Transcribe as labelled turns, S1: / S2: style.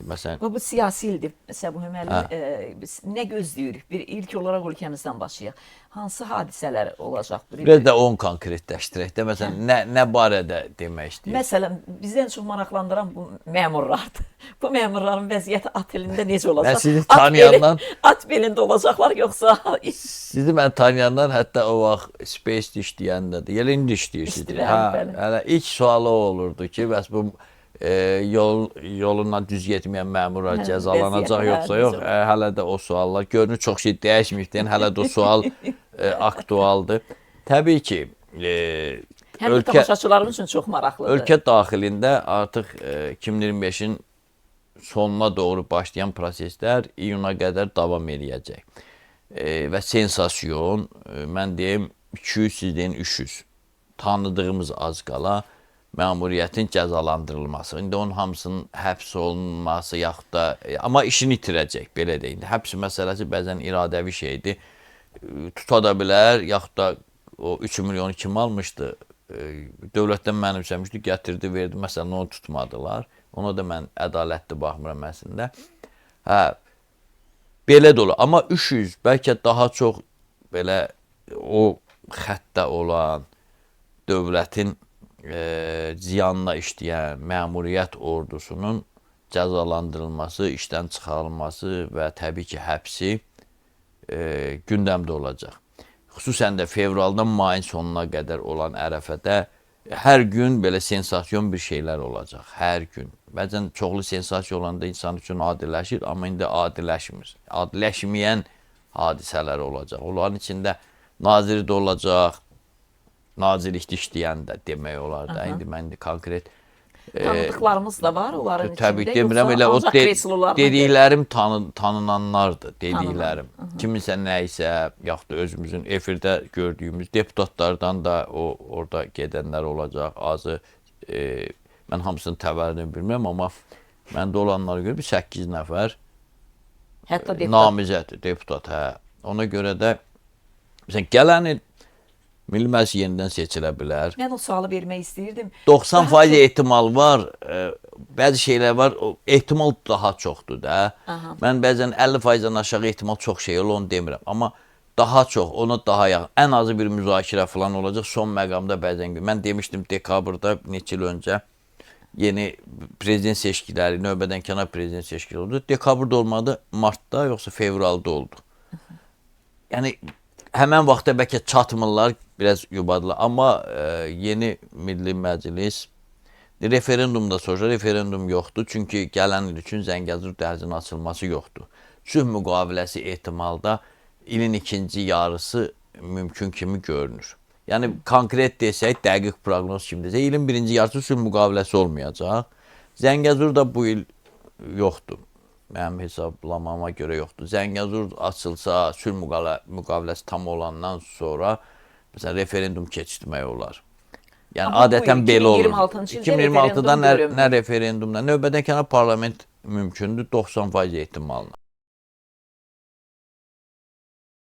S1: Məsələn,
S2: Bu siyasi ildir. Məsələn, bu müəllim biz nə gözləyirik? Bir ilk olaraq ölkəmizdən başlayaq. Hansı hadisələr olacaq?
S1: biraz da onu konkretləşdirək də. Məsələn, nə barədə demək istəyir?
S2: Məsələn, bizi ən çox maraqlandıran bu məmurlardır. Bu məmurların vəziyyəti at elində necə olacaq?
S1: Mən sizi tanıyandan...
S2: At belində olacaqlar yoxsa...
S1: Sizi mən tanıyandan hətta o vaxt Space-də işləyəndə də, elə indi işləyirsiniz. Hələ ilk sualı o olurdu ki, bəs bu yolundan düz getməyən məmurlar cəzalanacaq yoxsa yox? Hələ də o suallar. Görünür, çox şey dəyişməyibdən, hələ də o sual aktualdır. Təbii ki,
S2: həm tamaşaçılarımız üçün çox maraqlıdır.
S1: Ölkə daxilində artıq 2025-in sonuna doğru başlayan proseslər iyuna qədər davam edəcək. Və sensasyon, mən deyim 200, siz deyin 300 tanıdığımız az qala məmuriyyətin cəzalandırılması. İndi onun hamısının həbs olunması yaxud da, amma işini itirəcək, belə deyək. Həbs məsələsi bəzən iradəvi şeydir. Tuta da bilər, yaxud da o 3 milyonu kim almışdı? Dövlətdən mənimsəmişdi, gətirdi, verdi. Məsələn, onu tutmadılar. Ona da mən ədalətli baxmıram əslində. Belə də olur. Amma 300, bəlkə daha çox belə o xəttdə olan dövlətin ziyanına işləyən məmuriyyət ordusunun cəzalandırılması, işdən çıxarılması və təbii ki, həbsi gündəmdə olacaq. Xüsusən də fevraldan mayın sonuna qədər olan ərəfədə hər gün belə sensasyon bir şeylər olacaq. Hər gün. Bəzən çoxlu sensasiya olanda insan üçün adiləşir, amma indi adiləşmir. Adiləşməyən hadisələr olacaq. Onların içində naziri də olacaq, nazirlikdə işləyən də demək olar da. İndi mən konkret
S2: tanıdıqlarımız da var onların içində.
S1: Təbii ki, demirəm, elə o dediklərim tanınanlardır, dediklərim. Kiminsə nəysə, yaxud da özümüzün efirdə gördüyümüz deputatlardan da orada gedənlər olacaq. Azı, mən hamısını təvəllüdünü bilmirəm, amma məndə olanlara görə 8 nəfər namizəd, deputat. Ona görə də, məsələn, gələn il Milli Məclis yenidən seçilə bilər.
S2: Mən o sualı vermək istəyirdim.
S1: 90% ehtimal var, bəzi şeylər var, ehtimal daha çoxdur da. Mən bəzən 50%-dən aşağı ehtimal çox şey olur, onu demirəm. Amma daha çox, ona daha yaxın, ən azı bir müzakirə falan olacaq, son məqamda bəzən. Mən demişdim dekabrda, neçə il öncə, yeni prezident seçkiləri, növbədən kənar prezident seçkiləri oldu. Dekabrda olmadı, martda, yoxsa fevralda oldu. Yəni, həmən vaxtda bəlkə çatmırlar, biraz yubadılar. Amma yeni Milli Məclis referendumda soruşur, referendum yoxdur. Çünki gələn il üçün Zəngəzur dəhlizinin açılması yoxdur. Sülh müqaviləsi ehtimalda ilin ikinci yarısı mümkün kimi görünür. Yəni, konkret desək, dəqiq proqnoz kimi desək, ilin birinci yarısı sülh müqaviləsi olmayacaq. Zəngəzur da bu il yoxdur. Mənim hesablamama görə yoxdur. Zəngəzur açılsa, sülh müqaviləsi tam olandan sonra məsələn, referendum keçirmək olar. Yəni, adətən belə olur. 2026-da nə referendumda, növbədən kənar parlament mümkündür, 90% ehtimalına.